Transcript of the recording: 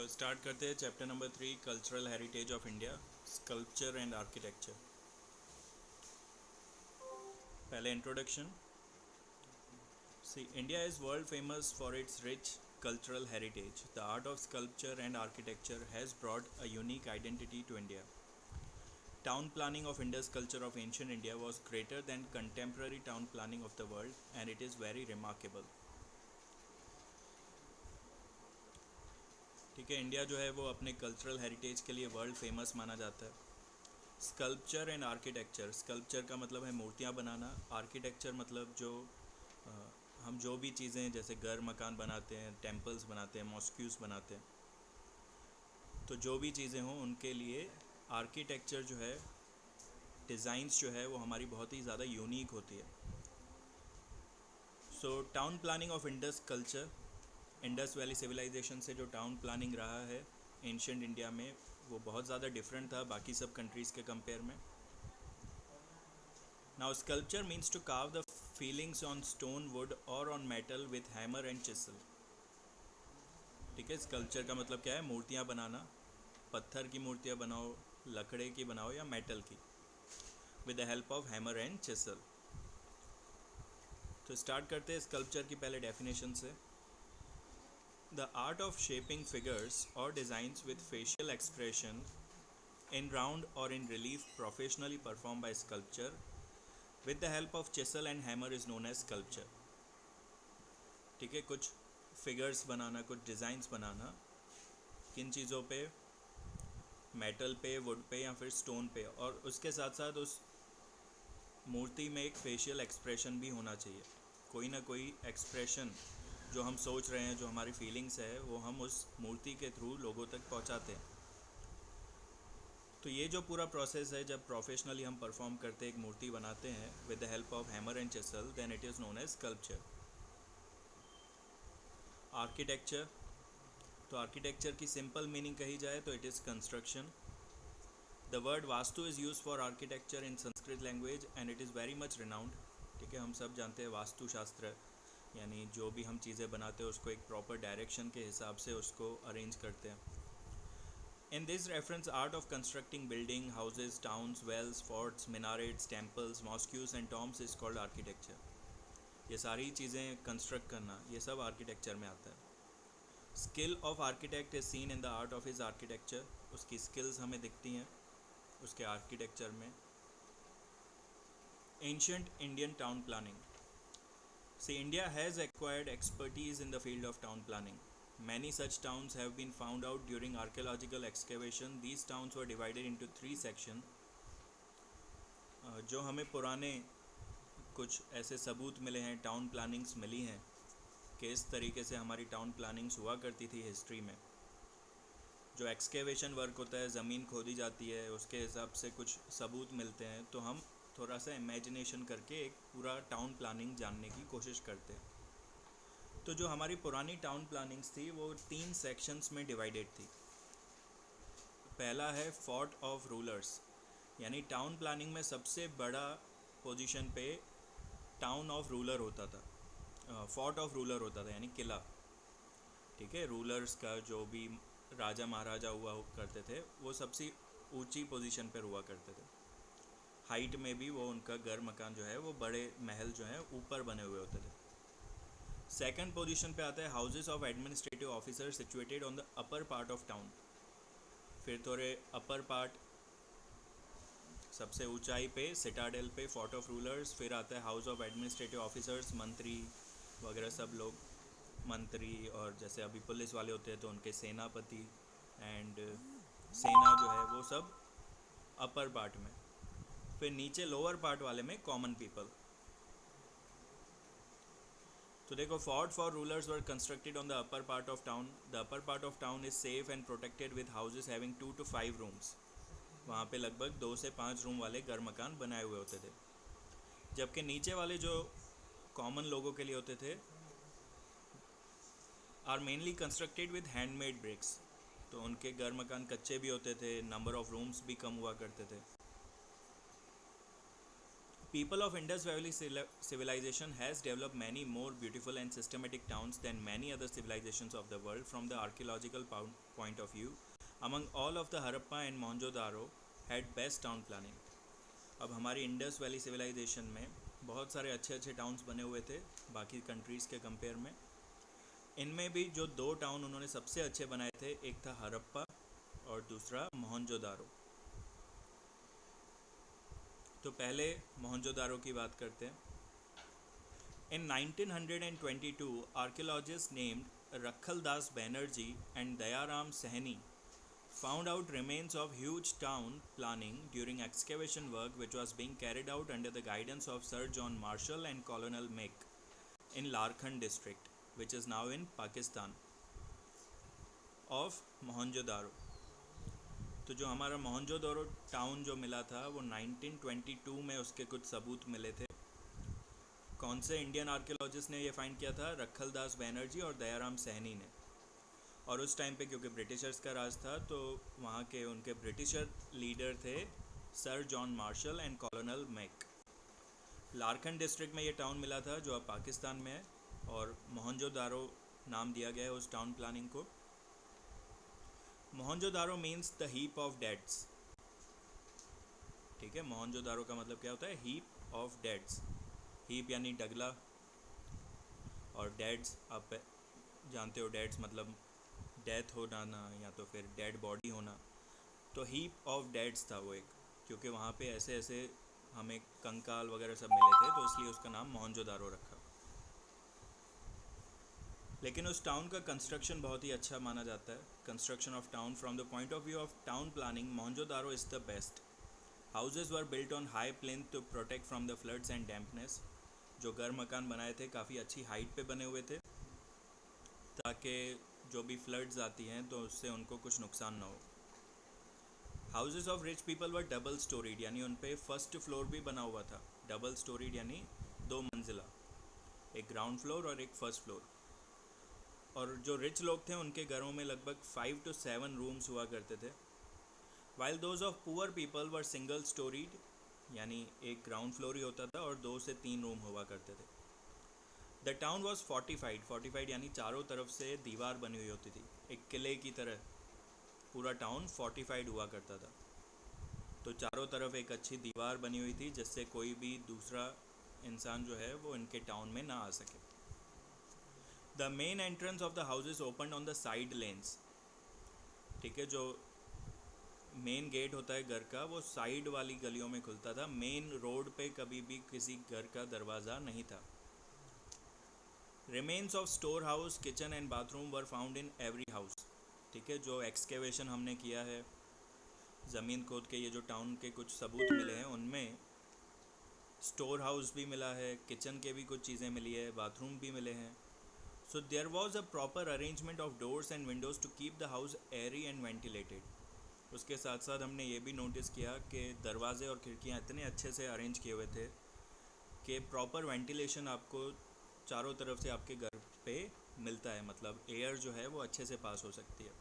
चलो स्टार्ट करते हैं chapter number 3 cultural heritage of India sculpture and architecture. पहले introduction. See India is world famous for its rich cultural heritage. The art of sculpture and architecture has brought a unique identity to India. Town planning of Indus culture of ancient India was greater than contemporary town planning of the world, and it is very remarkable. ठीक है, India जो है वो अपने cultural heritage के लिए world famous माना जाता है। स्कल्पचर एंड आर्किटेक्चर, स्कल्पचर का मतलब है मूर्तियाँ बनाना, आर्किटेक्चर मतलब जो हम जो भी चीज़ें जैसे घर मकान बनाते हैं, टेम्पल्स बनाते हैं, मॉस्क्यूज़ बनाते हैं, तो जो भी चीज़ें हों उनके लिए आर्किटेक्चर जो है, डिज़ाइंस जो है वो हमारी बहुत ही ज़्यादा यूनिक होती है। So town planning of Indus culture, Indus valley civilisation से जो टाउन प्लानिंग रहा है एंशिएंट इंडिया में, वो बहुत ज़्यादा डिफरेंट था बाकी सब कंट्रीज़ के कंपेयर में। Now sculpture means to carve the feelings on stone, wood और on metal with hammer and chisel. ठीक है, स्कल्पचर का मतलब क्या है? मूर्तियाँ बनाना, पत्थर की मूर्तियाँ बनाओ, लकड़े की बनाओ या मेटल की, with the help of hammer and chisel. तो स्टार्ट करते हैं स्कल्पचर की पहले डेफिनेशन से। The art of shaping figures और designs with facial expression in round or in relief professionally performed by sculpture with the help of chisel and hammer is known as sculpture. ठीक है, कुछ figures बनाना, कुछ designs बनाना, किन चीज़ों पे? Metal पे, would पे या फिर स्टोन पे, और उसके साथ साथ उस मूर्ति में एक फेशियल एक्सप्रेशन भी होना चाहिए। कोई ना कोई एक्सप्रेशन जो हम सोच रहे हैं, जो हमारी फीलिंग्स है, वो हम उस मूर्ति के थ्रू लोगों तक पहुंचाते हैं। तो ये जो पूरा प्रोसेस है, जब प्रोफेशनली हम परफॉर्म करते एक मूर्ति बनाते हैं with the help of hammer and chisel, then it is known as sculpture. Architecture, तो आर्किटेक्चर की सिंपल मीनिंग कही जाए तो it is construction. The word vastu is use for architecture in Sanskrit language and it is very much renowned. ठीक है, हम सब जानते हैं वास्तुशास्त्र, यानी जो भी हम चीज़ें बनाते हैं उसको एक प्रॉपर डायरेक्शन के हिसाब से उसको अरेंज करते हैं। In this reference, art of constructing building, houses, towns, wells, forts, minarets, temples, mosques and tombs is called architecture. ये सारी चीज़ें कंस्ट्रक्ट करना, ये सब आर्किटेक्चर में आता है। Skill of architect is seen in the art of his architecture, उसकी स्किल्स हमें दिखती हैं उसके आर्किटेक्चर में। Ancient Indian town planning, see India has acquired expertise in the field of town planning. Many such towns have been found out during archaeological excavation. These towns were divided into 3 sections. जो हमें पुराने कुछ ऐसे सबूत मिले हैं, town plannings मिली हैं कि इस तरीके से हमारी टाउन प्लानिंग्स हुआ करती थी हिस्ट्री में। जो एक्सकेवेशन वर्क होता है, ज़मीन खोदी जाती है, उसके हिसाब से कुछ सबूत मिलते हैं, तो हम थोड़ा सा इमेजिनेशन करके एक पूरा टाउन प्लानिंग जानने की कोशिश करते हैं। तो जो हमारी पुरानी टाउन प्लानिंग्स थी वो 3 सेक्शंस में डिवाइडेड थी। पहला है फोर्ट ऑफ रूलर्स, यानी टाउन प्लानिंग में सबसे बड़ा पोजीशन पे टाउन ऑफ रूलर होता था, फोर्ट ऑफ रूलर होता था, यानी किला। ठीक है, रूलर्स का जो भी राजा महाराजा हुआ करते थे वो सबसे ऊंची पोजीशन पर हुआ करते थे। हाइट में भी वो उनका घर मकान जो है वो बड़े महल जो हैं ऊपर बने हुए होते थे। सेकंड पोजीशन पे आता है houses of administrative officer situated on the upper part of town. फिर थोड़े अपर पार्ट, सबसे ऊंचाई पे सिटाडेल पे फोर्ट ऑफ रूलर्स, फिर आता है हाउस ऑफ एडमिनिस्ट्रेटिव ऑफिसर्स, मंत्री वगैरह सब लोग, मंत्री, और जैसे अभी पुलिस वाले होते हैं तो उनके सेनापति एंड सेना जो है वो सब अपर पार्ट में। फिर नीचे लोअर पार्ट वाले में कॉमन पीपल। तो देखो, fort for rulers were constructed on the upper part of town. The upper part of town is safe and protected with houses having 2 to 5 rooms. वहाँ पे लगभग 2 से 5 रूम वाले घर मकान बनाए हुए होते थे। जबकि नीचे वाले जो कॉमन लोगों के लिए होते थे are mainly constructed with handmade bricks, तो उनके घर मकान कच्चे भी होते थे, नंबर ऑफ रूम्स भी कम हुआ करते थे। People of Indus Valley civilization has developed many more beautiful and systematic towns than many other civilizations of the world from the archaeological point of view. Among all of the Harappa and Mohenjo-daro had best town planning. अब हमारी Indus valley civilisation में बहुत सारे अच्छे अच्छे towns बने हुए थे बाकी कंट्रीज़ के कंपेयर में. इनमें भी जो 2 टाउन उन्होंने सबसे अच्छे बनाए थे, एक था हरप्पा और दूसरा मोहनजोदारो. तो पहले मोहनजोदारो की बात करते हैं. In 1922, archaeologists named Rakhaldas Banerjee and Dayaram Sahni found out remains of huge town planning during excavation work which was being carried out under the guidance of Sir John Marshall and Colonel Meek in Larkhand district, which is now in Pakistan, of Mohenjo-daro. तो जो हमारा Mohenjodaro town जो मिला था वो 1922 में उसके कुछ सबूत मिले थे. कौन से इंडियन आर्कियोलॉजिस्ट ने ये फाइंड किया था? रखलदास बैनर्जी और दयाराम सहनी ने. और उस टाइम पे क्योंकि ब्रिटिशर्स का राज था तो वहाँ के उनके ब्रिटिशर लीडर थे sir John Marshall and colonel Mac. Larkana district में ये टाउन मिला था जो अब पाकिस्तान में है और मोहनजोदारो नाम दिया गया है उस टाउन प्लानिंग को. Mohenjodaro means the heap of deads. ठीक है, मोहनजोदारो का मतलब क्या होता है? Heap of डेड्स. हीप यानी डगला और डेड्स आप जानते हो, डेड्स मतलब डेथ हो जाना या तो फिर डेड बॉडी होना. तो हीप ऑफ डेड्स था वो एक, क्योंकि वहाँ पे ऐसे ऐसे हमें कंकाल वगैरह सब मिले थे तो इसलिए उसका नाम मोहनजोदारो रखा. लेकिन उस टाउन का कंस्ट्रक्शन बहुत ही अच्छा माना जाता है. Construction of town from the point of view of town planning, Mohenjodaro is the best. Houses were built on high plain to protect from the floods and dampness. जो घर मकान बनाए थे काफ़ी अच्छी हाइट पे बने हुए थे ताकि जो भी फ्लड्स आती हैं तो उससे उनको कुछ नुकसान ना हो. Houses of rich people were double storeyed, यानी उन पे फर्स्ट फ्लोर भी बना हुआ था. डबल स्टोरीड यानी 2 मंजिला, एक ग्राउंड फ्लोर और एक फर्स्ट फ्लोर. और जो रिच लोग थे उनके घरों में लगभग 5 to 7 रूम्स हुआ करते थे. While those of poor people were single storeyed, यानी एक ग्राउंड फ्लोर ही होता था और 2 से 3 रूम हुआ करते थे. द टाउन वॉज फोर्टिफाइड यानी चारों तरफ से दीवार बनी हुई होती थी. एक किले की तरह पूरा टाउन फोर्टिफाइड हुआ करता था. तो चारों तरफ एक अच्छी दीवार बनी हुई थी जिससे कोई भी दूसरा इंसान जो है वो इनके टाउन में ना आ सके. The main entrance of the houses open on the side lens. ठीक है, जो मेन गेट होता है घर का वो साइड वाली गलियों में खुलता था. मेन रोड पे कभी भी किसी घर का दरवाज़ा नहीं था. Remains of store house, kitchen and bathroom were found in every house. ठीक है, जो एक्सकेवेशन हमने किया है ज़मीन खोद के, ये जो टाउन के कुछ सबूत मिले हैं उनमें स्टोर हाउस भी मिला है, किचन के भी कुछ चीज़ें मिली है, बाथरूम भी मिले हैं. So there was a proper arrangement of doors and windows to keep the house airy and ventilated. उसके साथ साथ हमने ये भी नोटिस किया कि दरवाजे और खिड़कियाँ इतने अच्छे से अरेंज किए हुए थे कि प्रॉपर वेंटिलेशन आपको चारों तरफ से आपके घर पे मिलता है, मतलब एयर जो है वो अच्छे से पास हो सकती है.